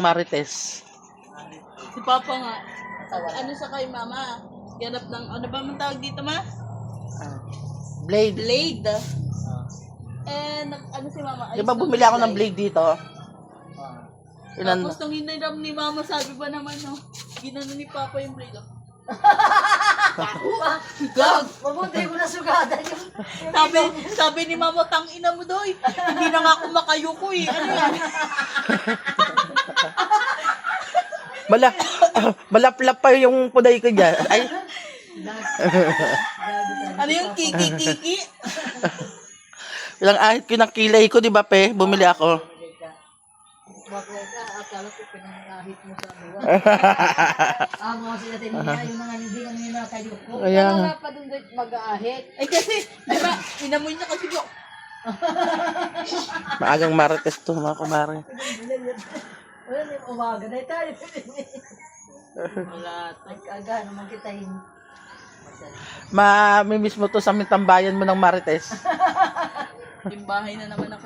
Marites. Si Papa nga. Ano sa kay Mama? Ganap ng, ano ba man tawag dito, Ma? Blade. Blade. Ano si Mama? Di ba bumili ako ng blade dito? Ilan? Tapos nung hiniram ni Mama, sabi ba naman, no? Ginano ni Papa yung blade. Gag! Mabuti mo na sugadan yung... Sabi ni Mama, tangina mo doy. Hindi na nga ako makayuko eh. Ano yan? Malaplap pa yung puday ko dyan. Ay. Ano yung kiki-kiki? Ilang ahit ko ng kilay ko, di ba, pe? Bumili ako. Bakla ka, akala ko pinangahit mo sa luwa. Amo kasi natin niya yung mga hindi kami nakayuko. Kaya nga. Wala pa dun mag-aahit. Ay kasi, di ba, inamoy niya kasi ko. Maagang Marites to, mga kumare. Wala na yung umaga na tayo. Wala. Nagkaga naman kita yung... Mamimiss mo to sa tambayan mo ng Marites. Yung bahay na naman ako.